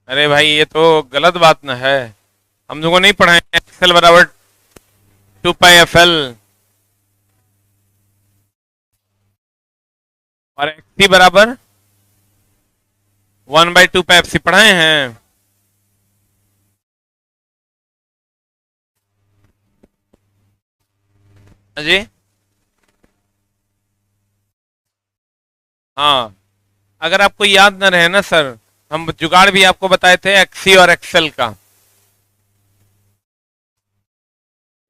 अरे भाई ये तो गलत बात ना है। हम लोगों को नहीं पढ़ाए एक्सएल बराबर 2 पाई एफ एल और एक्सी बराबर 1/2 पाई एफ सी पढ़ाए हैं। हाँ जी। हाँ, अगर आपको याद न रहे ना सर, हम जुगाड़ भी आपको बताए थे एक्सी और एक्सेल का।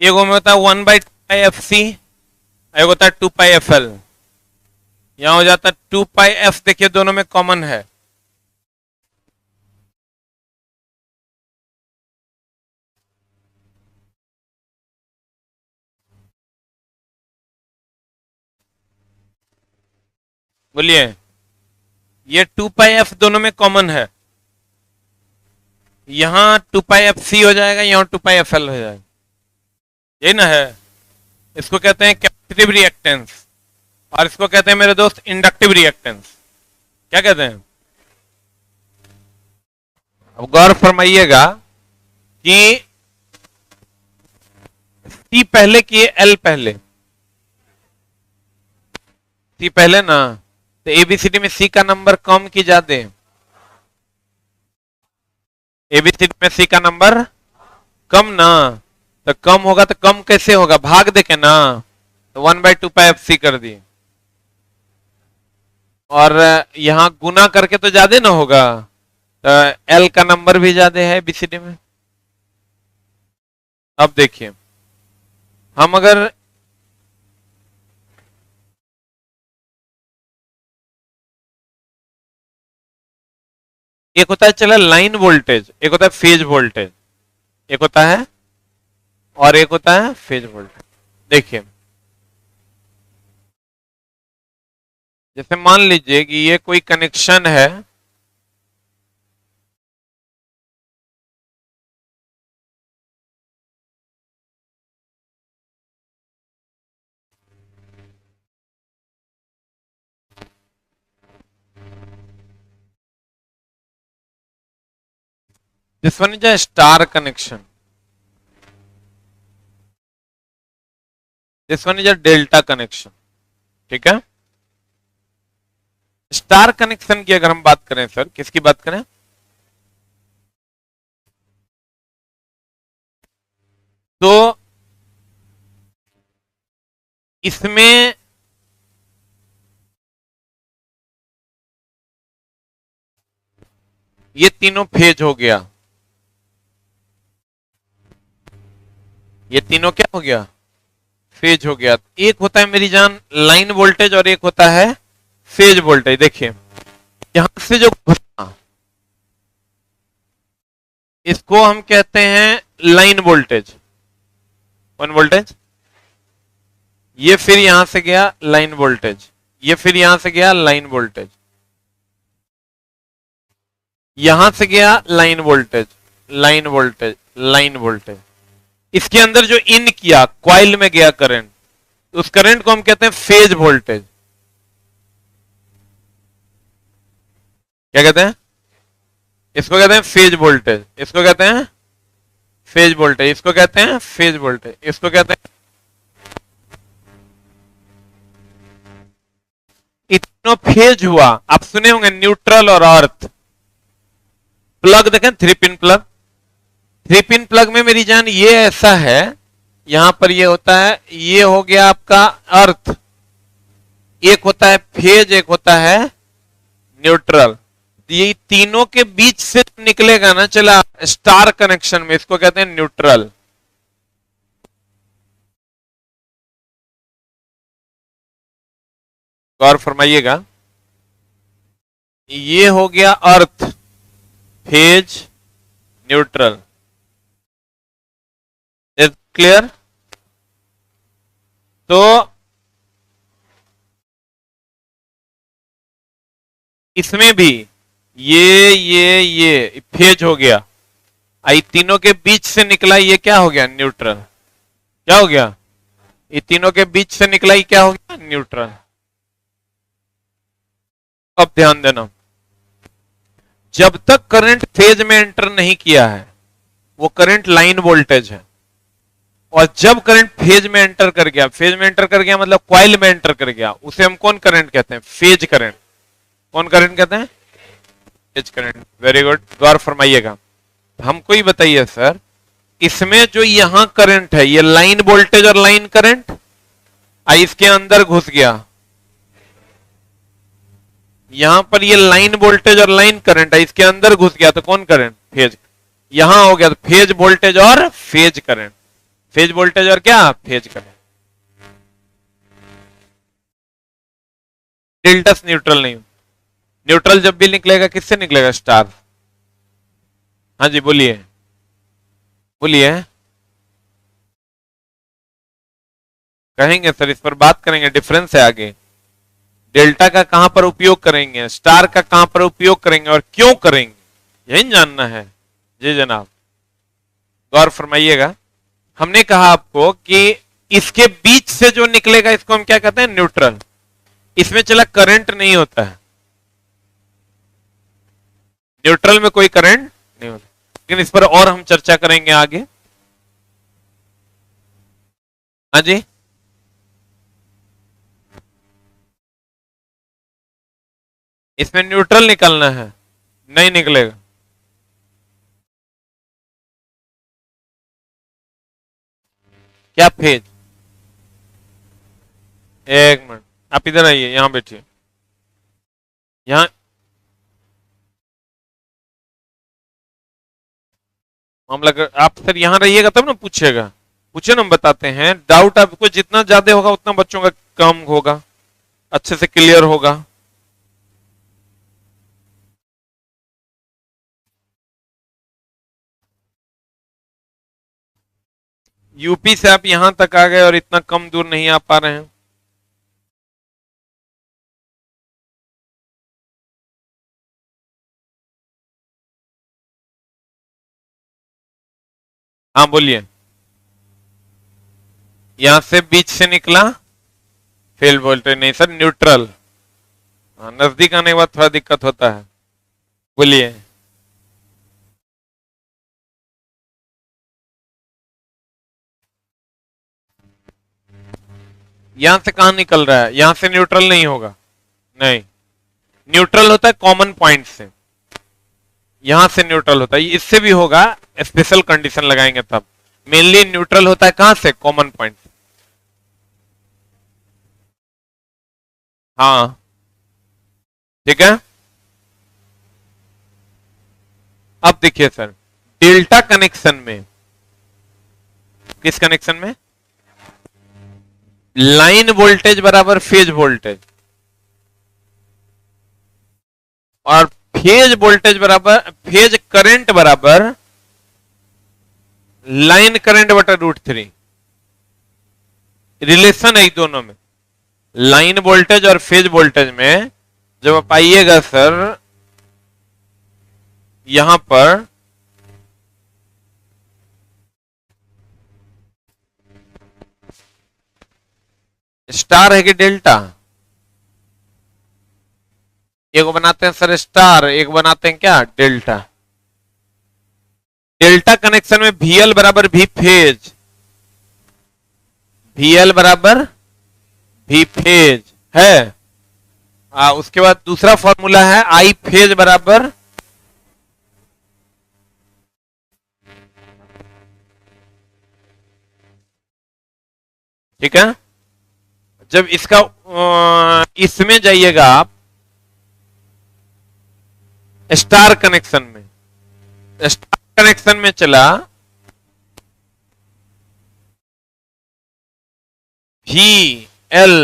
एक में होता है 1/2 पाई एफ सी, एक होता है 2 पाई एफ एल। यहाँ हो जाता है 2 पाई एफ, देखिए दोनों में कॉमन है। बोलिए, ये 2 पाई एफ दोनों में कॉमन है। यहाँ 2 पाई एफ सी हो जाएगा, यहाँ 2 पाई एफ एल हो जाएगा। यही ना है। इसको कहते हैं कैपेसिटिव रिएक्टेंस, और इसको कहते हैं मेरे दोस्त इंडक्टिव रिएक्टेंस। क्या कहते हैं? अब गौर फरमाइएगा कि सी पहले की एल पहले, सी पहले ना, तो एबीसीडी में सी का नंबर कम की ज्यादा? एबीसीडी में सी का नंबर कम ना। तो कम होगा तो कम कैसे होगा, भाग देके ना। तो 1/2 पाई एफ सी कर दिए, और यहां गुना करके तो ज्यादा ना होगा, तो एल का नंबर भी ज्यादा है बीसीडी में। अब देखिए, हम अगर एक होता है चला लाइन वोल्टेज, एक होता है फेज वोल्टेज, एक होता है और एक होता है फेज वोल्टेज। देखिए, जैसे मान लीजिए कि ये कोई कनेक्शन है, this one is a star connection, this one is a delta connection. ठीक है। स्टार कनेक्शन की अगर हम बात करें सर, किसकी बात करें? तो इसमें ये तीनों फेज हो गया, ये तीनों क्या हो गया? फेज हो गया। एक होता है मेरी जान लाइन वोल्टेज और एक होता है फेज वोल्टेज। देखिए, यहां से जो इसको हम कहते हैं लाइन वोल्टेज, कौन वोल्टेज? ये फिर यहां से गया लाइन वोल्टेज, ये फिर यहां से गया लाइन वोल्टेज, यहां से गया line voltage, line voltage, line voltage. इसके अंदर जो इन किया, क्वाइल में गया करंट, उस करंट को हम कहते हैं फेज वोल्टेज। क्या कहते हैं? इसको कहते हैं फेज वोल्टेज, इसको कहते हैं फेज वोल्टेज, इसको कहते हैं फेज वोल्टेज, इसको कहते हैं। इतना फेज हुआ, आप सुने होंगे न्यूट्रल और अर्थ। प्लग देखें, 3 पिन प्लग, 3 पिन प्लग में मेरी जान ये ऐसा है, यहां पर ये होता है, ये हो गया आपका अर्थ, एक होता है फेज, एक होता है न्यूट्रल। ये तीनों के बीच से निकलेगा ना चला स्टार कनेक्शन में, इसको कहते हैं न्यूट्रल। गौर फरमाइएगा, ये हो गया अर्थ, फेज, न्यूट्रल। क्लियर? तो इसमें भी ये फेज हो गया, आई तीनों के बीच से निकला, ये क्या हो गया? न्यूट्रल। क्या हो गया? ये तीनों के बीच से निकला, ये क्या हो गया? न्यूट्रल। अब ध्यान देना, जब तक करंट फेज में एंटर नहीं किया है वो करंट लाइन वोल्टेज है, और जब करंट फेज में एंटर कर गया, फेज में एंटर कर गया मतलब कॉइल में एंटर कर गया, उसे हम कौन करंट कहते हैं? Phase current. कौन करंट कहते हैं? Phase current. वेरी गुड, गौर फरमाइएगा। हमको ही बताइए सर, इसमें जो यहां करंट है ये लाइन वोल्टेज और लाइन करंट, इसके अंदर घुस गया, यहां पर ये लाइन वोल्टेज और लाइन करंट है, इसके अंदर घुस गया तो कौन करंट? फेज। यहां हो गया तो फेज वोल्टेज और फेज करंट। फेज वोल्टेज और क्या? Phase current. डेल्टा से न्यूट्रल नहीं। न्यूट्रल जब भी निकलेगा किससे निकलेगा? स्टार। हाँ जी बोलिए, बोलिए। कहेंगे सर, इस पर बात करेंगे, डिफरेंस है आगे। डेल्टा का कहां पर उपयोग करेंगे, स्टार का कहां पर उपयोग करेंगे और क्यों करेंगे, यही जानना है। जी जनाब, गौर फरमाइएगा। हमने कहा आपको कि इसके बीच से जो निकलेगा इसको हम क्या कहते हैं? न्यूट्रल। इसमें चला करंट नहीं होता है, न्यूट्रल में कोई करंट नहीं होता, लेकिन इस पर और हम चर्चा करेंगे आगे। हाँ जी, इसमें न्यूट्रल निकलना है, नहीं निकलेगा। क्या फेज? एक मिनट, आप इधर आइए, यहां बैठिए। यहां मामला आप सर यहां रहिएगा तब ना पूछिएगा, पूछे ना, हम बताते हैं। डाउट आपको जितना ज्यादा होगा उतना बच्चों का कम होगा, अच्छे से क्लियर होगा। यूपी से आप यहां तक आ गए और इतना कम दूर नहीं आ पा रहे हैं। हाँ बोलिए। यहां से बीच से निकला, फेल वोल्टेज नहीं सर, न्यूट्रल। हाँ, नजदीक आने के बाद थोड़ा दिक्कत होता है। बोलिए। यहां से कहां निकल रहा है? यहां से न्यूट्रल नहीं होगा, नहीं। न्यूट्रल होता है कॉमन पॉइंट से, यहां से न्यूट्रल होता है, इससे भी होगा, स्पेशल कंडीशन लगाएंगे तब। मेनली न्यूट्रल होता है कहां से? कॉमन पॉइंट से। हाँ ठीक है। अब देखिए सर, डेल्टा कनेक्शन में, किस कनेक्शन में? लाइन वोल्टेज बराबर फेज वोल्टेज, और फेज वोल्टेज बराबर, फेज करंट बराबर लाइन करंट बटा √3। रिलेशन है दोनों में, लाइन वोल्टेज और फेज वोल्टेज में। जब आप आइएगा सर यहां पर, स्टार है कि डेल्टा? एक बनाते हैं सर स्टार, एक बनाते हैं क्या? डेल्टा। डेल्टा कनेक्शन में VL बराबर V फेज, VL बराबर V फेज है। उसके बाद दूसरा फॉर्मूला है I फेज बराबर, ठीक है। जब इसका इसमें जाइएगा आप स्टार कनेक्शन में, स्टार कनेक्शन में चला VL,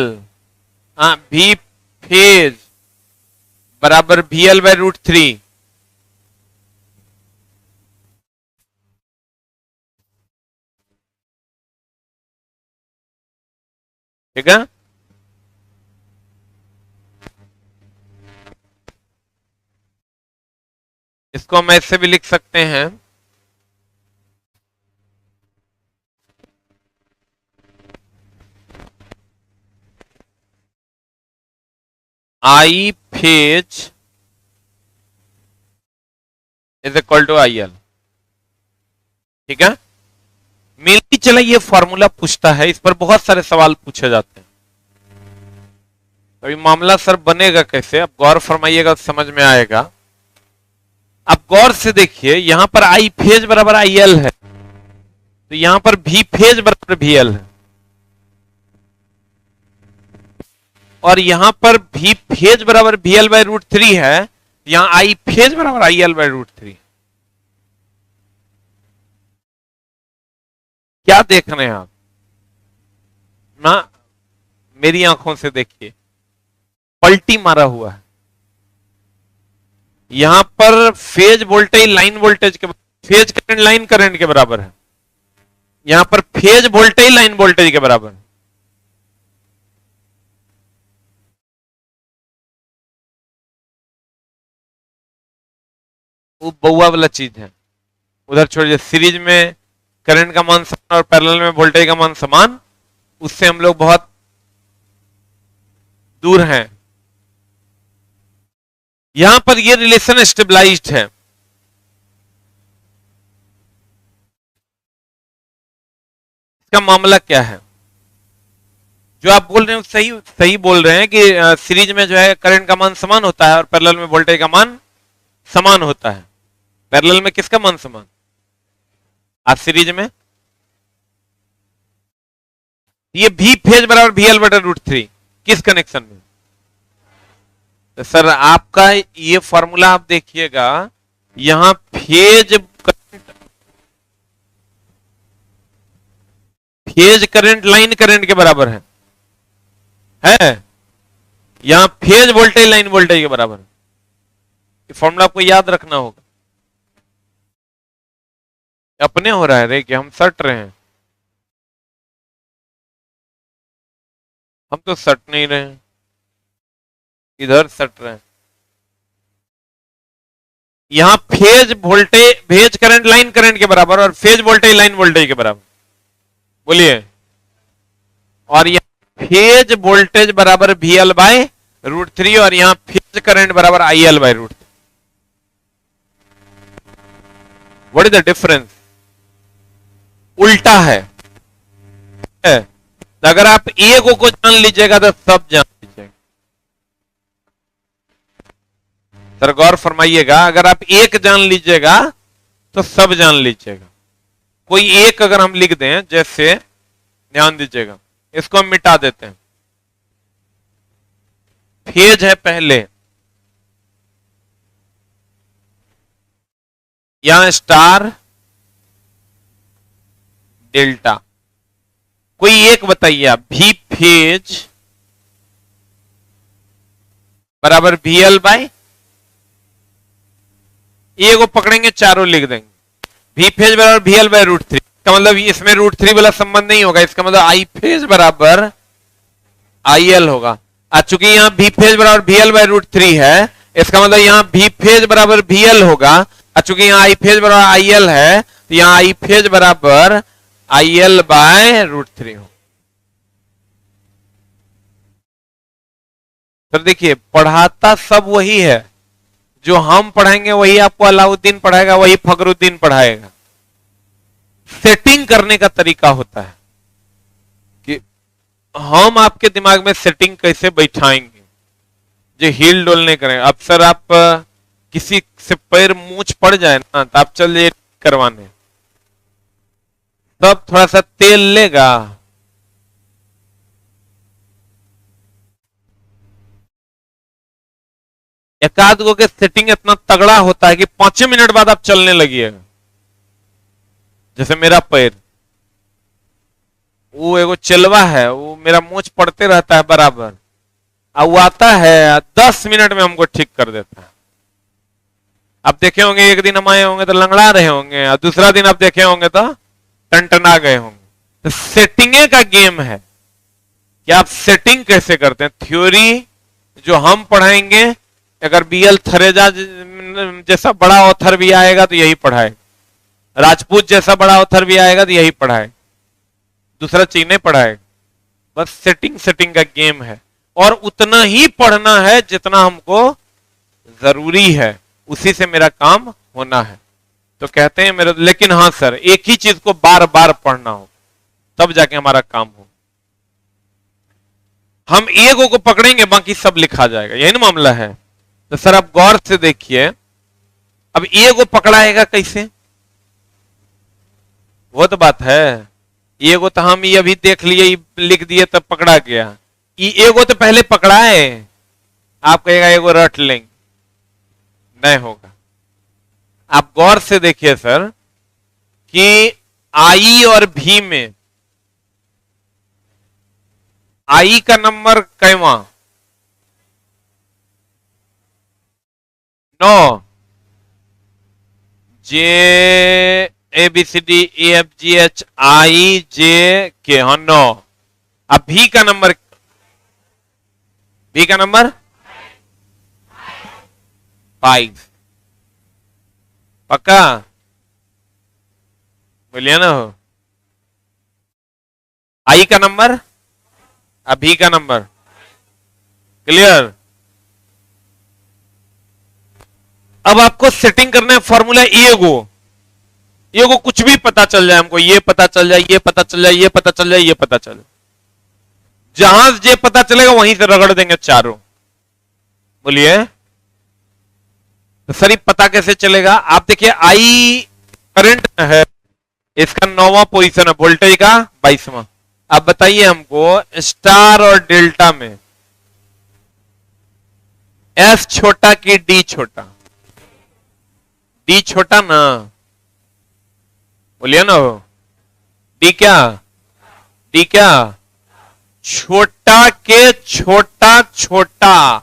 V फेज बराबर VL बाय √3। ठीक है। इसको हम ऐसे भी लिख सकते हैं, I phase is equal to I L. ठीक है, मेनली चला ये फॉर्मूला पूछता है, इस पर बहुत सारे सवाल पूछे जाते हैं। तो ये मामला सर बनेगा कैसे, अब गौर फरमाइएगा तो समझ में आएगा। अब गौर से देखिए, यहां पर आई फेज बराबर आई एल है, तो यहां पर भी फेज बराबर भी एल है, और यहां पर भी फेज बराबर भी एल बाई रूट थ्री है, यहां आई फेज बराबर I L by root three. क्या देख रहे हैं आप ना, मेरी आंखों से देखिए, पलटी मारा हुआ है। यहां पर फेज वोल्टेज लाइन वोल्टेज के, फेज करंट लाइन करंट के बराबर है, यहां पर फेज वोल्टेज लाइन वोल्टेज के बराबर है। वो बउआ वाला चीज है, उधर छोड़िए। सीरीज में करंट का मान समान और पैरेलल में वोल्टेज का मान समान, उससे हम लोग बहुत दूर हैं। यहां पर ये रिलेशन स्टेबलाइज्ड है। इसका मामला क्या है, जो आप बोल रहे हैं सही सही बोल रहे हैं कि सीरीज में जो है करंट का मान समान होता है और पैरेलल में वोल्टेज का मान समान होता है। पैरेलल में किसका मान समान, आज सीरीज में ये भी फेज बराबर भी एल बटा रूट थ्री, किस कनेक्शन में। तो सर आपका ये फॉर्मूला आप देखिएगा, यहां फेज करंट लाइन करंट के बराबर है यहां फेज वोल्टेज लाइन वोल्टेज के बराबर है। ये फॉर्मूला आपको याद रखना होगा। अपने हो रहा है रे कि हम सट रहे हैं, हम तो सट नहीं रहे हैं, इधर सट रहे हैं। यहां phase voltage phase current line current के बराबर और फेज वोल्टेज लाइन वोल्टेज के बराबर, बोलिए। और यहां फेज वोल्टेज बराबर V L by root three और यहां फेज करंट बराबर I L by root three. What is the difference, उल्टा है। तो अगर आप एक को जान लीजिएगा तो सब जान लीजिएगा। सर गौर फरमाइएगा, अगर आप एक जान लीजिएगा तो सब जान लीजिएगा। कोई एक अगर हम लिख दें, जैसे ध्यान दीजिएगा, इसको हम मिटा देते हैं। फेज है पहले, यहां स्टार डेल्टा, कोई एक बताइए आप, भी फेज बराबर वी एल बाय, ए को पकड़ेंगे चारों लिख देंगे, वी फेज बराबर V L by root three. इसका मतलब इसमें रूट थ्री वाला संबंध नहीं होगा, इसका मतलब आई फेज बराबर आई एल होगा। आज चूंकि यहां वी फेज बराबर V L by root three है, इसका मतलब यहां वी फेज बराबर वी एल होगा। और चूंकि यहां आई फेज बराबर आई एल है, तो यहां आई फेज बराबर I L by root three हो। तो देखिए, पढ़ाता सब वही है, जो हम पढ़ाएंगे वही आपको अलाउद्दीन पढ़ाएगा, वही फखरुद्दीन पढ़ाएगा। सेटिंग करने का तरीका होता है कि हम आपके दिमाग में सेटिंग कैसे बैठाएंगे, जो हिल डोल नहीं करें। अब सर आप किसी से पैर मूंछ पड़ जाए ना, तो आप चल जाइए करवाने, तब थोड़ा सा तेल लेगा, एकाध गो के सेटिंग इतना तगड़ा होता है कि 5 मिनट बाद आप चलने लगिएगा। जैसे मेरा पैर, वो एगो चलवा है, वो मेरा मूंछ पड़ते रहता है बराबर, और वो आता है 10 मिनट में हमको ठीक कर देता है। आप देखे होंगे, एक दिन हम आए होंगे तो लंगड़ा रहे होंगे, और दूसरा दिन आप देखे होंगे तो टनटना गए होंगे। तो सेटिंगे का गेम है कि आप सेटिंग कैसे करते हैं। थ्योरी जो हम पढ़ाएंगे, अगर बीएल थरेजा जैसा बड़ा ऑथर भी आएगा तो यही पढ़ाए, राजपूत जैसा बड़ा ऑथर भी आएगा तो यही पढ़ाए, दूसरा चीज नहीं पढ़ाएगा। बस सेटिंग सेटिंग का गेम है, और उतना ही पढ़ना है जितना हमको जरूरी है, उसी से मेरा काम होना है। तो कहते हैं मेरे, लेकिन हाँ सर एक ही चीज को बार बार पढ़ना हो तब जाके हमारा काम हो। हम एगो को पकड़ेंगे बाकी सब लिखा जाएगा, यही ना मामला है। तो सर आप गौर से देखिए, अब एगो पकड़ाएगा कैसे, वो तो बात है। एगो तो हम ये अभी देख लिए लिख दिए तब पकड़ा गया, एगो तो पहले पकड़ाए। आप कहेगा एगो रट लेंगे, नहीं होगा। आप गौर से देखिए सर कि आई और भी में आई का नंबर कैवा 9, J A B C D E F G H I J K, हाँ 9। अब भी का नंबर, भी का नंबर 5, पक्का बोलिए ना हो। आई का नंबर, अभी का नंबर, क्लियर। अब आपको सेटिंग करना है फॉर्मूला एगो कुछ भी पता चल जाए हमको, ये पता चल जाए, ये पता चल जाए, ये पता चल जाए, ये पता चल जाए, जहां ये पता चलेगा वहीं से रगड़ देंगे चारों। बोलिए तो सर ये पता कैसे चलेगा। आप देखिए आई करंट है, इसका 9वां पोजीशन है, वोल्टेज का 22वां। अब बताइए हमको स्टार और डेल्टा में एस छोटा कि डी छोटा, डी छोटा ना, बोलिए ना हो। डी क्या, डी क्या, छोटा के छोटा छोटा,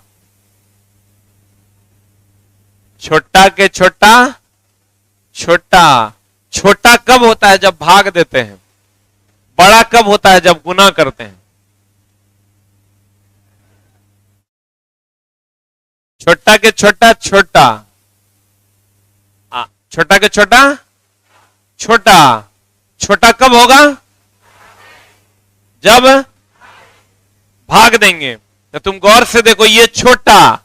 छोटा के छोटा छोटा। छोटा कब होता है, जब भाग देते हैं। बड़ा कब होता है, जब गुना करते हैं। छोटा के छोटा छोटा, छोटा के छोटा छोटा। छोटा कब होगा, जब भाग देंगे। तो तुम गौर से देखो, ये छोटा,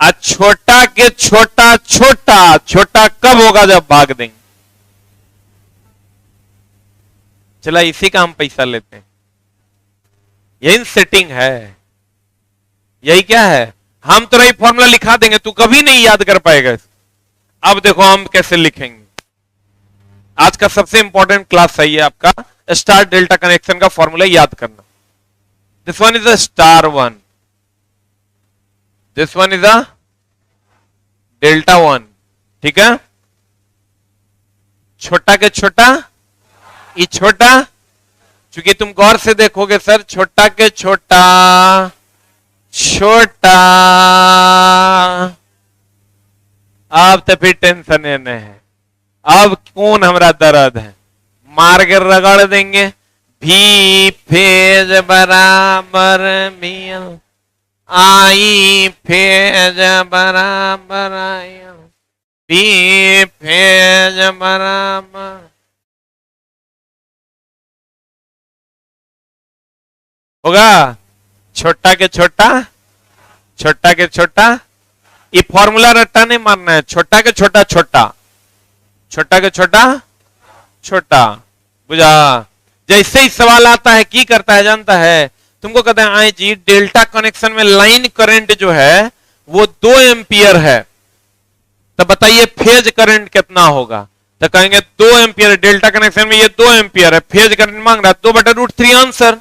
छोटा के छोटा छोटा, छोटा कब होगा, जब भाग देंगे। चला इसी का हम पैसा लेते हैं, यही सेटिंग है, यही क्या है। हम तो फॉर्मूला लिखा देंगे, तू कभी नहीं याद कर पाएगा। अब देखो हम कैसे लिखेंगे। आज का सबसे इंपॉर्टेंट क्लास है ये आपका स्टार डेल्टा कनेक्शन का फॉर्मूला याद करना। This one is a star 1, this one is a delta 1, ठीक है। छोटा के छोटा, ये छोटा, क्योंकि तुम गौर से देखोगे सर, छोटा के छोटा छोटा। अब तो फिर टेंशन नहीं है, अब कौन हमरा दर्द है, मार के रगड़ देंगे। भी फेज बराबर मिल आई, फेज बराबर आयल, भी फेज बराबर। होगा छोटा के छोटा, छोटा के छोटा। ये फॉर्मूला रट्टा नहीं मारना है, छोटा के छोटा छोटा, छोटा के छोटा छोटा। बुझा। जैसे ही सवाल आता है की करता है जानता है, तुमको कहते हैं आई जी डेल्टा कनेक्शन में लाइन करंट जो है वो 2 एम्पियर है, तो बताइए फेज करंट कितना होगा। तो कहेंगे 2 एम्पियर, डेल्टा कनेक्शन में ये 2 एम्पियर है, फेज करंट मांग रहा है 2/√3 आंसर।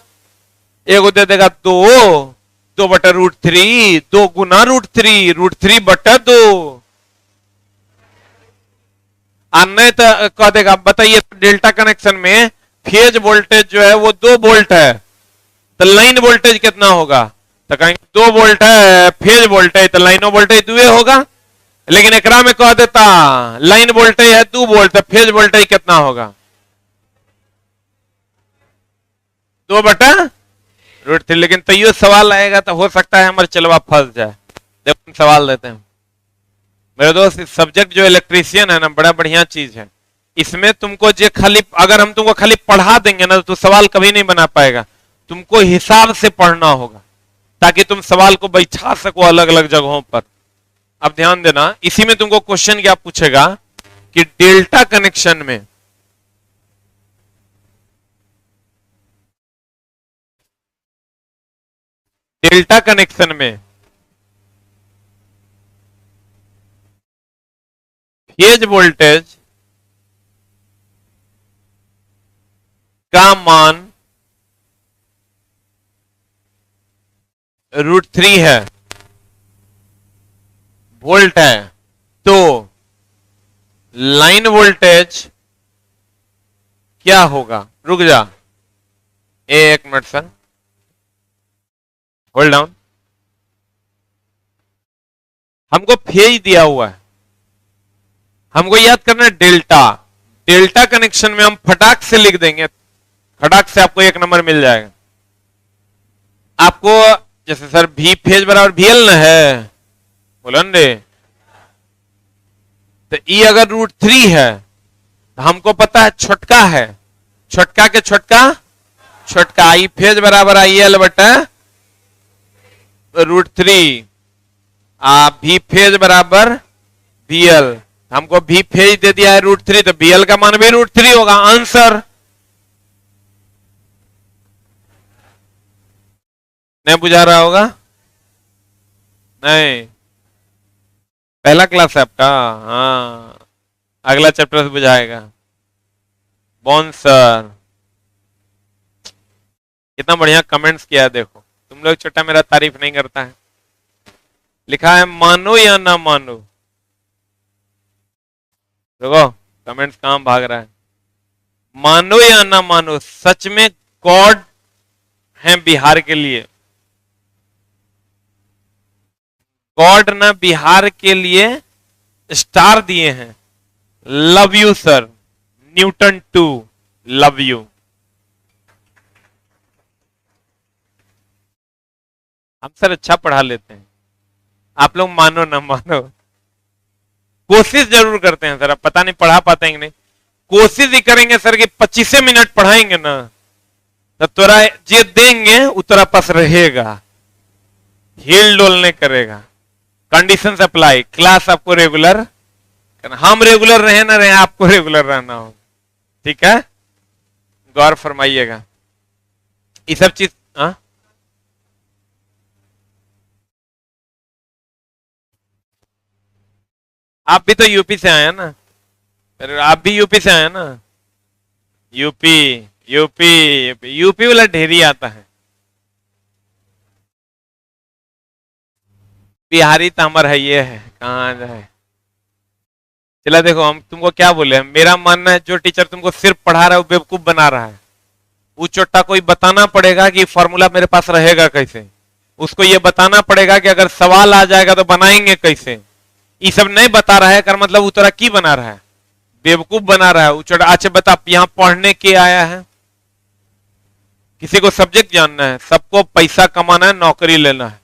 एगो दे देगा 2/√3, 2 गुना √3, √3/2। नहीं तो कह देगा बताइए डेल्टा कनेक्शन में फेज वोल्टेज जो है वो 2 वोल्ट है, तो लाइन वोल्टेज कितना होगा। तो कहेंगे 2 वोल्ट है फेज वोल्टेज, तो लाइनो वोल्टेज 2 होगा। लेकिन एकरा में कह देता लाइन वोल्टेज है 2 वोल्ट, तो फेज वोल्टेज कितना होगा, 2/√3। लेकिन तैयो सवाल आएगा तो हो सकता है हमारे चलवा फंस जाए। देखो सवाल देते हैं मेरे दोस्त, सब्जेक्ट जो इलेक्ट्रीशियन है ना, बड़ा बढ़िया चीज है। इसमें तुमको जो खाली, अगर हम तुमको खाली पढ़ा देंगे ना तो सवाल कभी नहीं बना पाएगा। तुमको हिसाब से पढ़ना होगा ताकि तुम सवाल को बैठा सको अलग अलग जगहों पर। अब ध्यान देना, इसी में तुमको क्वेश्चन क्या पूछेगा कि डेल्टा कनेक्शन में फेज वोल्टेज का मान √3 है, वोल्ट है, तो लाइन वोल्टेज क्या होगा? रुक जा, एक मिनट सर, होल्ड डाउन। हमको फेज दिया हुआ है, हमको याद करना है डेल्टा। डेल्टा कनेक्शन में हम फटाक से लिख देंगे, फटाक से आपको 1 नंबर मिल जाएगा। आपको जैसे सर V फेज बराबर VL न है, बोलन रे, तो E अगर √3 है तो हमको पता है छोटका है, छोटका के छोटका छोटका, I फेज बराबर IL बटा √3, V फेज बराबर VL। हमको V फेज दे दिया है √3, तो VL का मान भी √3 होगा। आंसर नहीं बुझा रहा होगा? नहीं, पहला क्लास है आपका, हाँ, अगला चैप्टर से बुझाएगा। बॉन सर कितना बढ़िया कमेंट्स किया, देखो तुम लोग छोटा मेरा तारीफ नहीं करता है। लिखा है मानो या ना मानो, देखो कमेंट्स कहां भाग रहा है। मानो या ना मानो, सच में गॉड है बिहार के लिए, गॉड ना बिहार के लिए स्टार दिए हैं। Love you sir, Newton 2, love you. हम सर अच्छा पढ़ा लेते हैं, आप लोग मानो ना मानो, कोशिश जरूर करते हैं सर। अब पता नहीं पढ़ा पाते हैं कि नहीं, कोशिश ही करेंगे सर कि 25 मिनट पढ़ाएंगे ना, तो तोरा जे देंगे उतरा पास रहेगा, हिल डोल नहीं करेगा। कंडीशन अप्लाई, क्लास आपको रेगुलर, हम रेगुलर रहे ना रहे, आपको रेगुलर रहना हो, ठीक है? गौर फरमाइएगा ये सब चीज। आप भी तो यूपी से आए हैं ना, अरे आप भी यूपी से आए हैं ना, यूपी यूपी यूपी यूपी वाला ढेरी आता है, बिहारी तो हमारा है, ये है कहाँ जाए। चला देखो, हम तुमको क्या बोले, मेरा मानना है जो टीचर तुमको सिर्फ पढ़ा रहा है वो बेवकूफ बना रहा है। वो छोटा कोई बताना पड़ेगा कि फॉर्मूला मेरे पास रहेगा कैसे, उसको ये बताना पड़ेगा कि अगर सवाल आ जाएगा तो बनाएंगे कैसे। ये सब नहीं बता रहा है कर मतलब उतरा की बना रहा है, बेवकूफ बना रहा है। छोटा अच्छा बता, यहाँ पढ़ने के आया है, किसी को सब्जेक्ट जानना है, सबको पैसा कमाना है, नौकरी लेना है,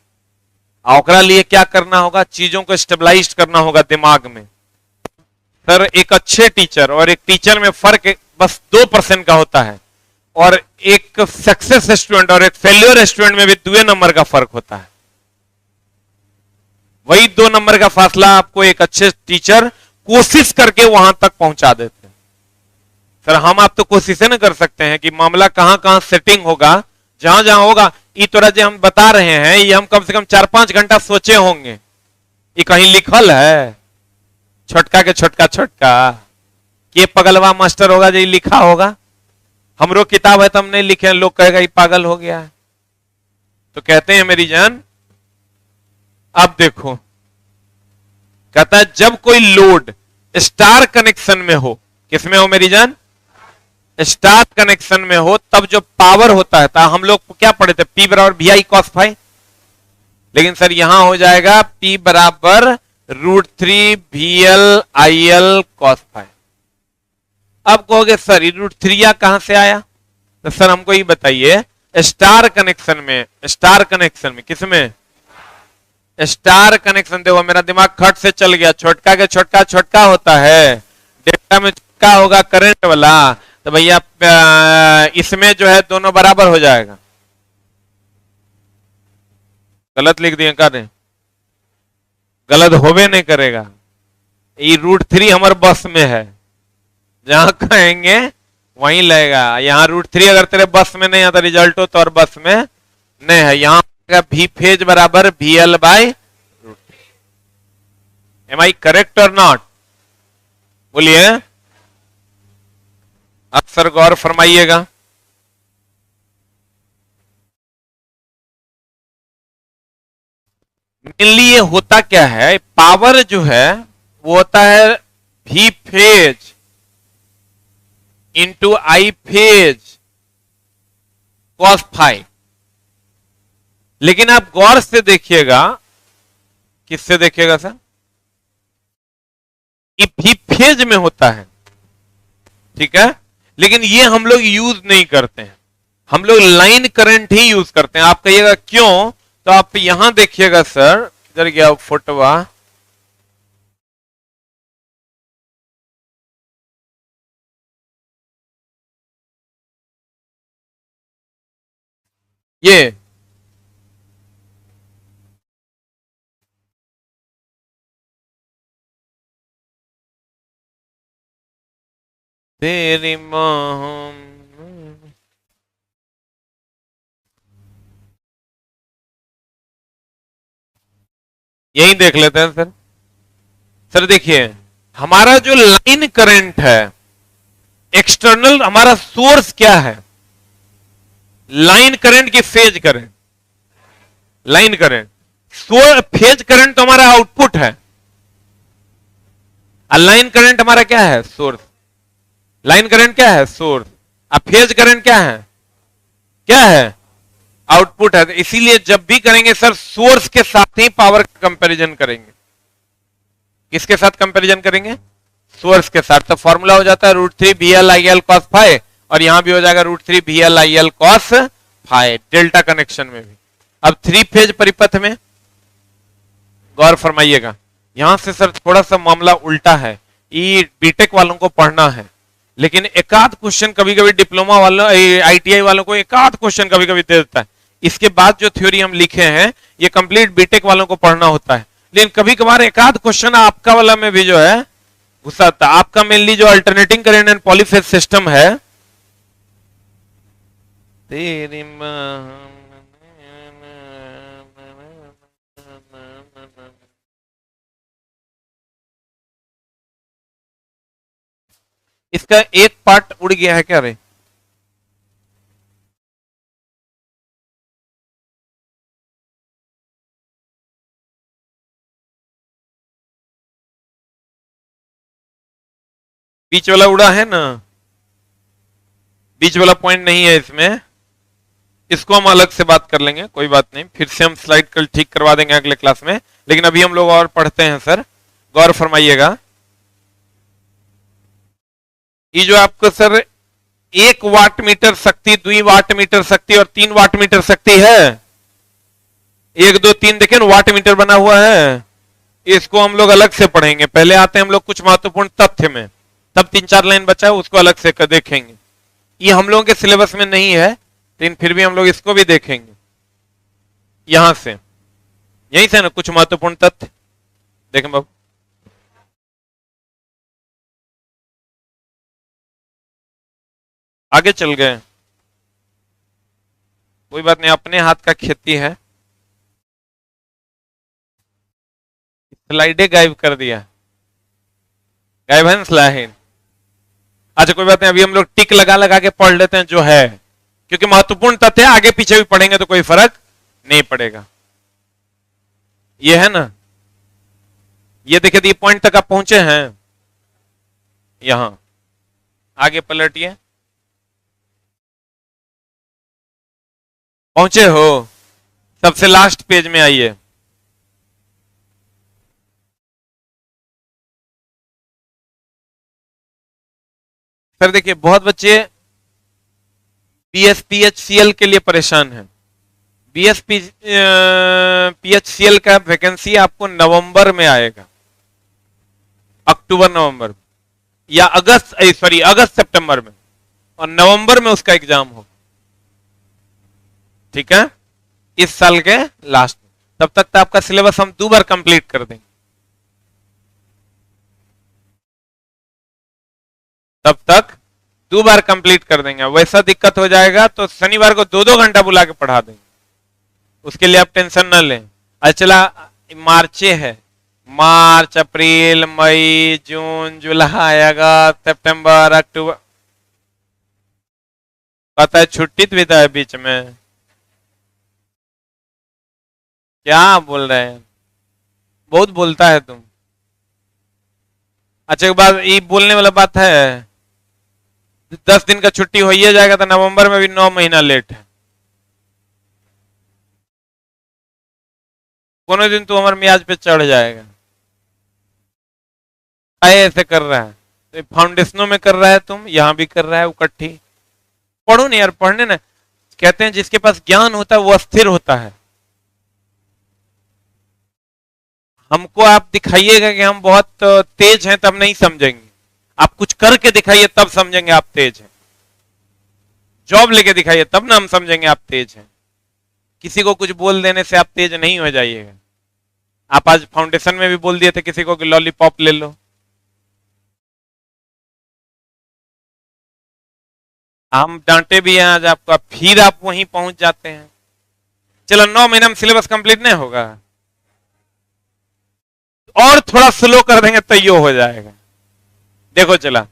और लिए क्या करना होगा, चीजों को स्टेबलाइज करना होगा दिमाग में। सर एक अच्छे टीचर और एक टीचर में फर्क बस 2% का होता है, और एक सक्सेस स्टूडेंट और एक फेल्योर स्टूडेंट में भी 2 नंबर का फर्क होता है। वही 2 नंबर का फासला आपको एक अच्छे टीचर कोशिश करके वहां तक पहुंचा देते हैं। सर हम आप तो कोशिश न कर सकते हैं कि मामला कहां कहां सेटिंग होगा, जहां जहां होगा। ये तो जो हम बता रहे हैं ये हम कम से कम 4-5 घंटा सोचे होंगे, ये कहीं लिखल है? छोटका के छोटका छोटका के पगलवा मास्टर होगा जो लिखा होगा? हमरो किताब है तो हम नहीं लिखे, लोग कहेगा ये पागल हो गया है। तो कहते हैं मेरी जान, अब देखो कहता है जब कोई लोड स्टार कनेक्शन में हो, किसमें हो मेरी जान? स्टार कनेक्शन में हो, तब जो पावर होता है, हम लोग क्या पढ़े थे, P बराबर VI cos फाई, लेकिन सर यहां हो जाएगा P बराबर √3 VL IL cos फाई। अब कहोगे सर ये √3 कहां से आया? तो सर हमको ये बताइए, स्टार कनेक्शन में, स्टार कनेक्शन में किसमें? Star connection. देखो मेरा दिमाग खट से चल गया, छोटका के छोटका छोटका होता है, डेल्टा में छोटका होगा करंट वाला, तो भैया इसमें जो है दोनों बराबर हो जाएगा। गलत लिख दिए, कर गलत होवे नहीं करेगा, ये रूट 3 हमारे बस में है, जहां कहेंगे वहीं लगेगा। यहाँ रूट 3 अगर तेरे बस में नहीं आता रिजल्ट हो तो और बस में नहीं है। यहाँ भी फेज बराबर VL by root. Am I correct और नॉट? बोलिए, अक्सर गौर फरमाइएगा। मेनली ये होता क्या है, पावर जो है वो होता है V phase into I phase cos phi. लेकिन आप गौर से देखिएगा, किससे देखिएगा सर, ये V फेज में होता है, ठीक है। लेकिन ये हम लोग यूज नहीं करते हैं, हम लोग लाइन करंट ही यूज करते हैं। आप कहिएगा क्यों, तो आप यहां देखिएगा सर, इधर गया फोटोवा, ये तेरी मोहम, यही देख लेते हैं सर। सर देखिए, हमारा जो लाइन करंट है, एक्सटर्नल हमारा सोर्स क्या है, लाइन करंट की phase current, line current, phase current तो हमारा आउटपुट है, और लाइन करंट हमारा क्या है, सोर्स। लाइन करंट क्या है, सोर्स। अब फेज करंट क्या है, क्या है, आउटपुट है। तो इसीलिए जब भी करेंगे सर, सोर्स के साथ ही पावर का कंपैरिजन करेंगे। किसके साथ कंपैरिजन करेंगे, सोर्स के साथ। तो फॉर्मूला हो जाता है √3 VL IL cos फाई, और यहां भी हो जाएगा √3 VL IL cos phi, delta connection में भी। अब 3 फेज परिपथ में गौर फरमाइएगा, यहां से सर थोड़ा सा मामला उल्टा है, ये बीटेक वालों को पढ़ना है, लेकिन एक आध क्वेश्चन कभी कभी डिप्लोमा वालों, ITI वालों को एक आध क्वेश्चन कभी कभी दे देता है। इसके बाद जो थ्योरी हम लिखे हैं ये कंप्लीट बीटेक वालों को पढ़ना होता है, लेकिन कभी कभार एक आध क्वेश्चन आपका वाला में भी जो है घुसा आता है। आपका मेनली जो alternating current and polyphase system है, तेरी इसका एक पार्ट उड़ गया है क्या रे, बीच वाला उड़ा है ना, बीच वाला पॉइंट नहीं है इसमें, इसको हम अलग से बात कर लेंगे, कोई बात नहीं, फिर से हम स्लाइड कल ठीक करवा देंगे अगले क्लास में। लेकिन अभी हम लोग और पढ़ते हैं सर, गौर फरमाइएगा। ये जो आपको सर 1 वाट मीटर शक्ति, 2 वाट मीटर शक्ति और 3 वाट मीटर शक्ति है, 1 2 3 देखें वाट मीटर बना हुआ है, इसको हम लोग अलग से पढ़ेंगे। पहले आते हैं हम लोग कुछ महत्वपूर्ण तथ्य में, तब 3-4 लाइन बचा है उसको अलग से देखेंगे। ये हम लोगों के सिलेबस में नहीं है, लेकिन फिर भी हम लोग इसको भी देखेंगे। यहां से, यहीं से ना कुछ महत्वपूर्ण तथ्य देखें बाबू, आगे चल गए, कोई बात नहीं, अपने हाथ का खेती है। स्लाइडे गायब कर दिया, गायब है ना स्लाइड। अच्छा कोई बात नहीं, अभी हम लोग टिक लगा लगा के पढ़ लेते हैं जो है, क्योंकि महत्वपूर्ण तथ्य आगे पीछे भी पढ़ेंगे तो कोई फर्क नहीं पड़ेगा। ये है ना, ये देखिए, ये पॉइंट तक आप पहुंचे हैं, यहां आगे पलटिए, पहुंचे हो, सबसे लास्ट पेज में आइए। सर देखिए, बहुत बच्चे BSPHCL के लिए परेशान हैं। BSPHCL का वैकेंसी आपको नवंबर में आएगा, अक्टूबर नवंबर या अगस्त, सॉरी अगस्त सितंबर में, और नवंबर में उसका एग्जाम होगा, ठीक है, इस साल के लास्ट में। तब तक तो आपका सिलेबस हम 2 बार कंप्लीट कर देंगे। तब तक 2 बार कंप्लीट कर देंगे। वैसा दिक्कत हो जाएगा तो शनिवार को 2-2 घंटा बुला के पढ़ा देंगे, उसके लिए आप टेंशन न लें। अच्छा, मार्चे है, मार्च, अप्रैल, मई, जून, जुलाई, अगस्त, सितंबर, अक्टूबर, पता है छुट्टी तो बिता है बीच में। क्या बोल रहे हैं, बहुत बोलता है तुम। अच्छा एक बात, ये बोलने वाला बात है, 10 दिन का छुट्टी हो ही जाएगा तो नवंबर में भी 9 महीना लेट है। कोनो दिन तो हमारे मियाज पे चढ़ जाएगा, ऐसे कर रहा है। तो फाउंडेशनों में कर रहा है, तुम यहां भी कर रहा है, इकट्ठी पढ़ो नहीं यार, पढ़ने ना। कहते हैं जिसके पास ज्ञान होता है वो अस्थिर होता है। हमको आप दिखाइएगा कि हम बहुत तेज हैं तब नहीं समझेंगे, आप कुछ करके दिखाइए तब समझेंगे आप तेज हैं। जॉब लेके दिखाइए तब ना हम समझेंगे आप तेज हैं। किसी को कुछ बोल देने से आप तेज नहीं हो जाइएगा। आप आज फाउंडेशन में भी बोल दिए थे किसी को कि लॉलीपॉप ले लो, हम डांटे भी हैं आज आपको, फिर आप वहीं पहुंच जाते हैं। चलो 9 महीना में सिलेबस कंप्लीट नहीं होगा, और थोड़ा स्लो कर देंगे तो ये हो जाएगा। देखो चला,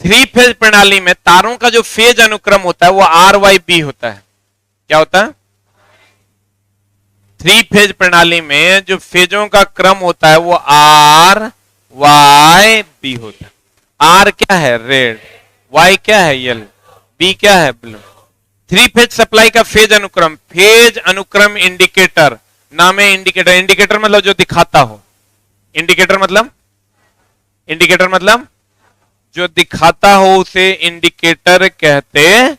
3 फेज प्रणाली में तारों का जो फेज अनुक्रम होता है वो RYB होता है। क्या होता है? 3 फेज प्रणाली में जो फेजों का क्रम होता है वो RYB होता है। R क्या है? रेड। Y क्या है? येलो। B क्या है? ब्लू। 3 फेज सप्लाई का फेज अनुक्रम इंडिकेटर नाम है। इंडिकेटर, इंडिकेटर मतलब जो दिखाता हो। इंडिकेटर मतलब जो दिखाता हो उसे इंडिकेटर कहते।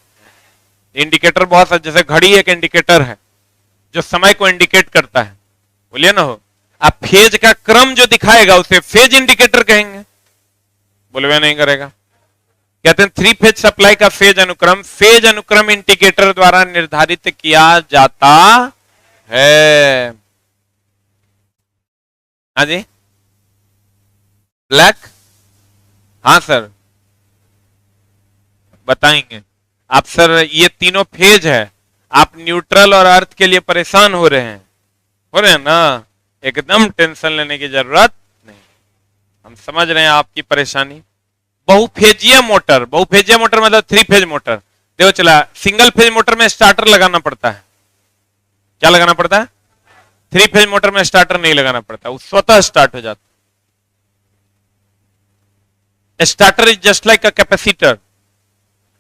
इंडिकेटर बहुत, जैसे घड़ी एक इंडिकेटर है जो समय को इंडिकेट करता है, बोलिए ना हो। आप फेज का क्रम जो दिखाएगा उसे फेज इंडिकेटर कहेंगे, बोलवे नहीं करेगा। कहते हैं 3 फेज सप्लाई का फेज अनुक्रम इंडिकेटर द्वारा निर्धारित किया जाता है। हाँ जी, ब्लैक, हाँ सर बताएंगे आप। सर ये तीनों फेज है, आप न्यूट्रल और अर्थ के लिए परेशान हो रहे हैं ना, एकदम टेंशन लेने की जरूरत नहीं, हम समझ रहे हैं आपकी परेशानी। बहुफेजीय मोटर मतलब 3 फेज मोटर। देखो चला, सिंगल फेज मोटर में स्टार्टर लगाना पड़ता है। क्या लगाना पड़ता है? 3 फेज मोटर में स्टार्टर नहीं लगाना पड़ता, वो स्वतः स्टार्ट हो जाता। Starter is just like a capacitor.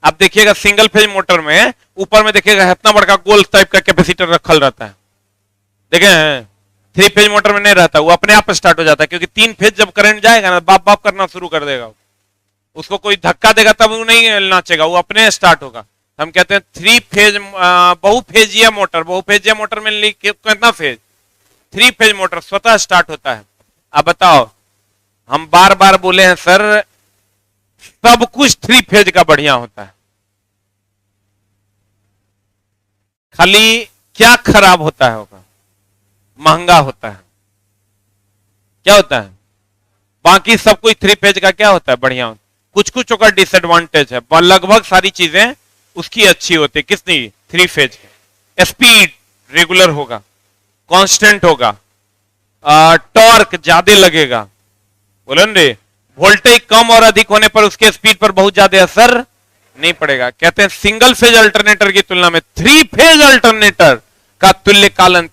आप देखिएगा सिंगल फेज मोटर में ऊपर में देखिएगा इतना बड़ा गोल टाइप का कैपेसिटर रखल रहता है, देखे हैं? 3 फेज मोटर में नहीं रहता, वो अपने आप स्टार्ट हो जाता है, क्योंकि 3 फेज जब करंट जाएगा ना बाप बाप करना शुरू कर देगा, उसको कोई धक्का देगा तब वो नहीं नाचेगा, वो अपने स्टार्ट होगा। हम कहते हैं 3 फेज बहुफेजीय मोटर में कितना फेज? 3 फेज मोटर स्वतः स्टार्ट होता है। अब बताओ, हम बार बार बोले हैं सर सब कुछ 3 फेज का बढ़िया होता है, खाली क्या खराब होता है? होगा महंगा होता है। क्या होता है? बाकी सब कुछ 3 फेज का क्या होता है? बढ़िया होता है। कुछ कुछ का डिसएडवांटेज है, लगभग सारी चीजें उसकी अच्छी होती है। किसनी? 3 फेज की। स्पीड रेगुलर होगा, कांस्टेंट होगा, टॉर्क ज्यादा लगेगा, बोलो रे। वोल्टेज कम और अधिक होने पर उसके स्पीड पर बहुत ज्यादा असर नहीं पड़ेगा। कहते हैं सिंगल फेज अल्टरनेटर की तुलना में 3 फेज अल्टरनेटर का तुल्यकालन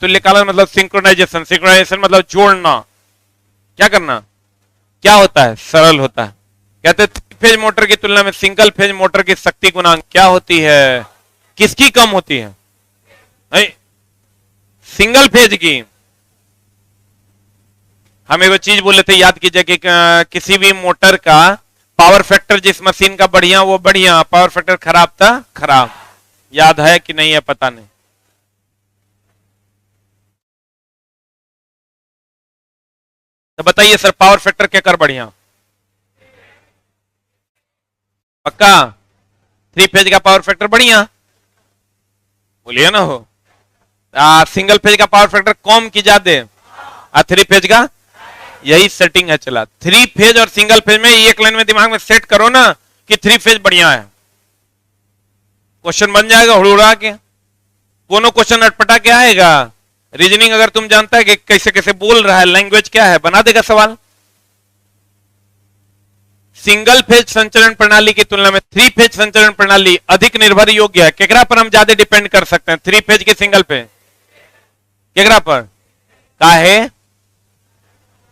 मतलब सिंक्रोनाइजेशन मतलब जोड़ना, क्या करना, क्या होता है? सरल होता है। कहते हैं 3 फेज मोटर की तुलना में सिंगल फेज मोटर की शक्ति गुणांक क्या होती है? किसकी कम होती है? सिंगल फेज की। हम एक चीज बोले थे, याद कीजिए कि किसी भी मोटर का पावर फैक्टर जिस मशीन का बढ़िया वो बढ़िया, पावर फैक्टर खराब था खराब। याद है कि नहीं है पता नहीं। तो बताइए सर, पावर फैक्टर क्या कर बढ़िया? पक्का 3 फेज का पावर फैक्टर बढ़िया, बोलिए ना हो। सिंगल फेज का पावर फैक्टर कम की ज्यादा, 3 फेज का यही सेटिंग है। चला 3 फेज और सिंगल फेज में एक लाइन में दिमाग में सेट करो ना, कि 3 फेज बढ़िया है? क्वेश्चन बन जाएगा हुड़ुड़ा के, कोनो क्वेश्चन अटपटा के आएगा। रीजनिंग अगर तुम जानता है कि कैसे कैसे बोल रहा है, लैंग्वेज क्या है, बना देगा सवाल। सिंगल फेज संचरण प्रणाली की तुलना में 3 फेज संचरण प्रणाली अधिक निर्भर योग्य है। केकरा पर हम ज्यादा डिपेंड कर सकते हैं, 3 फेज के सिंगल पे? केकरा पर? काहे?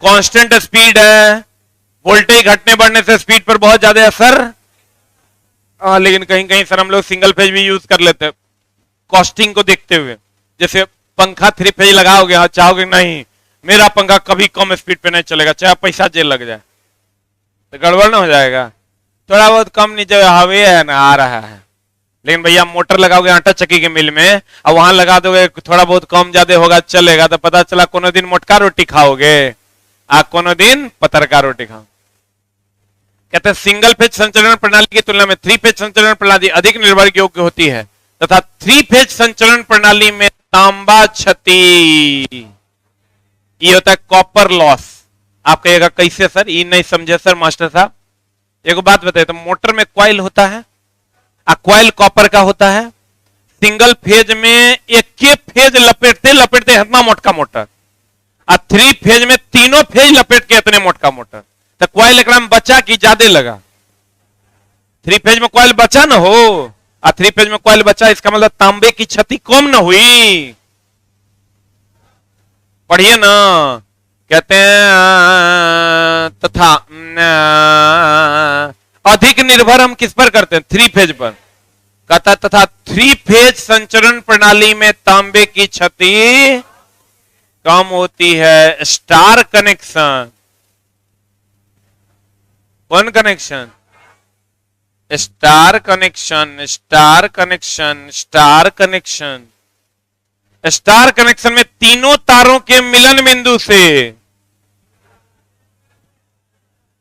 कांस्टेंट स्पीड है, वोल्टेज घटने बढ़ने से स्पीड पर बहुत ज्यादा असर। लेकिन कहीं कहीं सर हम लोग सिंगल फेज भी यूज कर लेते हैं कॉस्टिंग को देखते हुए। जैसे पंखा 3 फेज लगाओगे, हाँ चाहोगे नहीं मेरा पंखा कभी कम स्पीड पे नहीं चलेगा, चाहे पैसा जेल लग जाए, तो गड़बड़ ना हो जाएगा। थोड़ा बहुत कम नीचे हवे है ना आ रहा है, लेकिन भैया मोटर लगाओगे आटा चक्की के मिल में और वहां लगा दोगे थोड़ा बहुत कम ज्यादा होगा चलेगा, तो पता चला कोनो दिन मोटका रोटी खाओगे कोनो दिन पतरका रोटी खाओ। कहते हैं सिंगल फेज संचरण प्रणाली की तुलना में 3 फेज संचरण प्रणाली अधिक निर्भर योग्य होती है तथा 3 फेज संचरण प्रणाली में तांबा क्षति, ये होता है कॉपर लॉस। आप कहिएगा कैसे सर, ये नहीं समझे सर मास्टर साहब। एक बात बताइए, तो मोटर में कॉइल होता है, कॉइल कॉपर का होता है। सिंगल फेज में एक के फेज लपेटते लपेटते इतना मोटका मोटर, और 3 फेज में तीनों फेज लपेट के इतने मोटका मोटर, तो कॉइल एक में बचा कि ज्यादा लगा? 3 फेज में कॉइल बचा ना हो, और 3 फेज में कॉइल बचा, इसका मतलब तांबे की क्षति कम ना हुई। पढ़िए ना, कहते हैं तथा अधिक निर्भर हम किस पर करते हैं? 3 फेज पर। कहता तथा 3 फेज संचरण प्रणाली में तांबे की क्षति कम होती है। स्टार कनेक्शन, कौन connection? Star connection, star connection, star connection. Star connection में तीनों तारों के मिलन बिंदु से,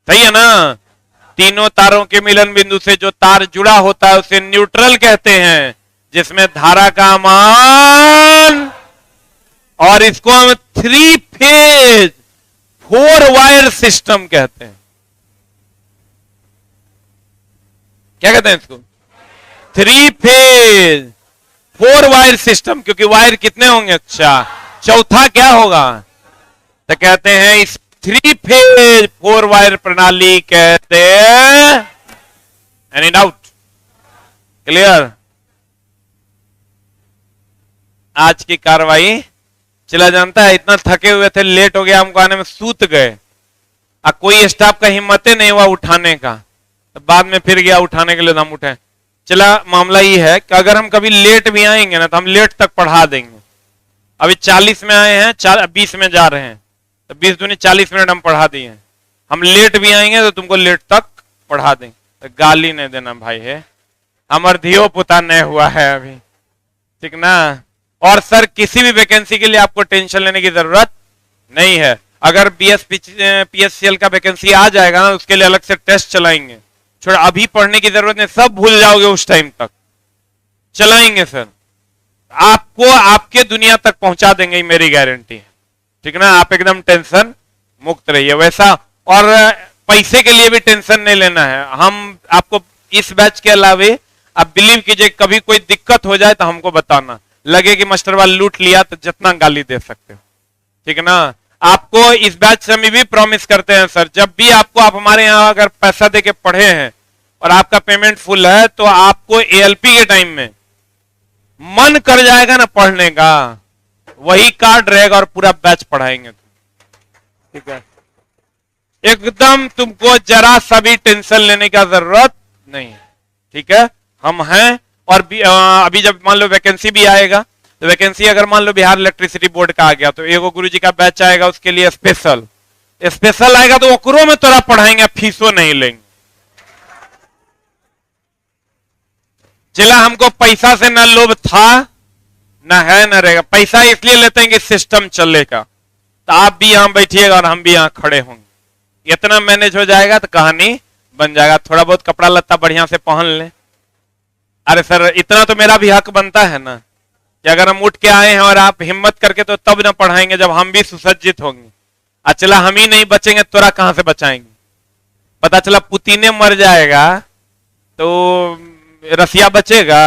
सही है ना, तीनों तारों के मिलन बिंदु से जो तार जुड़ा होता है उसे न्यूट्रल कहते हैं, जिसमें धारा का मान, और इसको हम 3 फेज 4 वायर सिस्टम कहते हैं। क्या कहते हैं इसको? 3 फेज 4 वायर सिस्टम, क्योंकि वायर कितने होंगे? अच्छा, चौथा क्या होगा? तो कहते हैं इस 3 फेज 4 वायर प्रणाली कहते हैं। Any doubt? क्लियर? आज की कार्रवाई चला जानता है, इतना थके हुए थे, लेट हो गया हमको आने में, सूत गए, कोई स्टाफ का हिम्मत नहीं हुआ उठाने का, तो बाद में फिर गया उठाने के लिए, हम उठे। चला मामला ये है कि अगर हम कभी लेट भी आएंगे ना, तो हम लेट तक पढ़ा देंगे। अभी 40 में आए हैं, 20 में जा रहे हैं, तो 20 दूनी 40 मिनट हम पढ़ा दिए हैं। हम लेट भी आएंगे तो तुमको लेट तक पढ़ा देंगे, तो गाली नहीं देना भाई है, हमार धियो पुता नहीं हुआ है अभी, ठीक ना। और सर किसी भी वैकेंसी के लिए आपको टेंशन लेने की जरूरत नहीं है। अगर PSCL का वैकेंसी आ जाएगा ना, उसके लिए अलग से टेस्ट चलाएंगे, छोड़ अभी पढ़ने की जरूरत नहीं, सब भूल जाओगे उस टाइम तक, चलाएंगे सर, आपको आपके दुनिया तक पहुंचा देंगे, मेरी गारंटी है, ठीक ना। आप एकदम टेंशन मुक्त रहिए वैसा, और पैसे के लिए भी टेंशन नहीं लेना है। हम आपको इस बैच के अलावे आप बिलीव कीजिए, कभी कोई दिक्कत हो जाए तो हमको बताना, लगे कि मास्टर वाल लूट लिया तो जितना गाली दे सकते हो, ठीक है ना। आपको इस बैच से हम भी प्रॉमिस करते हैं सर, जब भी आपको, आप हमारे यहाँ अगर पैसा दे के पढ़े हैं और आपका पेमेंट फुल है, तो आपको ALP के टाइम में मन कर जाएगा ना पढ़ने का, वही कार्ड रहेगा और पूरा बैच पढ़ाएंगे, ठीक है। एकदम तुमको जरा सा भी टेंशन लेने का जरूरत नहीं है, ठीक है। हम हैं, और अभी जब मान लो वैकेंसी भी आएगा, तो वैकेंसी अगर मान लो बिहार इलेक्ट्रिसिटी बोर्ड का आ गया, तो एगो गुरुजी का बैच आएगा, उसके लिए स्पेशल आएगा, तो ओकरो में तोरा पढ़ाएंगे, फीसो नहीं लेंगे। चला, हमको पैसा से न लोभ था, न है न रहेगा। पैसा इसलिए लेते हैं कि सिस्टम चलेगा, तो आप भी यहां बैठिएगा और हम भी यहां खड़े होंगे, इतना मैनेज हो जाएगा तो कहानी बन जाएगा। थोड़ा बहुत कपड़ा लत्ता बढ़िया से पहन ले। अरे सर इतना तो मेरा भी हक बनता है ना, कि अगर हम उठ के आए हैं और आप हिम्मत करके, तो तब ना पढ़ाएंगे जब हम भी सुसज्जित होंगे। चला हम ही नहीं बचेंगे, तोरा कहां से बचाएंगे? पता चला पुतीने मर जाएगा तो रसिया बचेगा।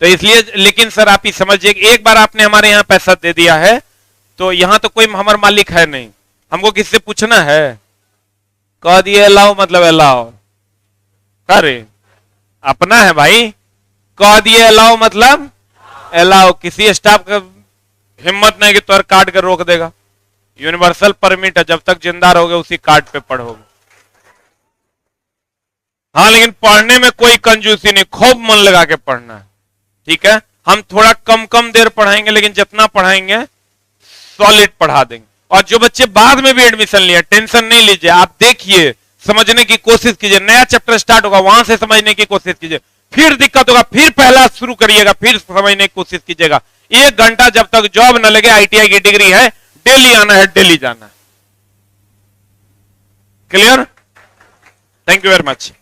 तो इसलिए, लेकिन सर आप ही समझिए, एक बार आपने हमारे यहाँ पैसा दे दिया है तो यहाँ तो कोई हमारा मालिक है नहीं, हमको किससे पूछना है? कह दिए अलाउ मतलब अलाउ, अरे अपना है भाई, कह दिए अलाउ मतलब अलाउ। किसी स्टाफ का हिम्मत नहीं कि तुर काट कर रोक देगा। यूनिवर्सल परमिट है, जब तक जिंदा रहोगे उसी कार्ड पे पढ़ोगे। हाँ लेकिन पढ़ने में कोई कंजूसी नहीं, खूब मन लगा के पढ़ना है, ठीक है? हम थोड़ा कम कम देर पढ़ाएंगे लेकिन जितना पढ़ाएंगे सॉलिड पढ़ा देंगे। और जो बच्चे बाद में भी एडमिशन लिया, टेंशन नहीं लीजिए, आप देखिए, समझने की कोशिश कीजिए, नया चैप्टर स्टार्ट होगा वहां से समझने की कोशिश कीजिए, फिर दिक्कत होगा, फिर पहला शुरू करिएगा, फिर समझने की कोशिश कीजिएगा। 1 घंटा जब तक जॉब न लगे, आईटीआई की डिग्री है, डेली आना है, डेली जाना है। Clear? Thank you very much.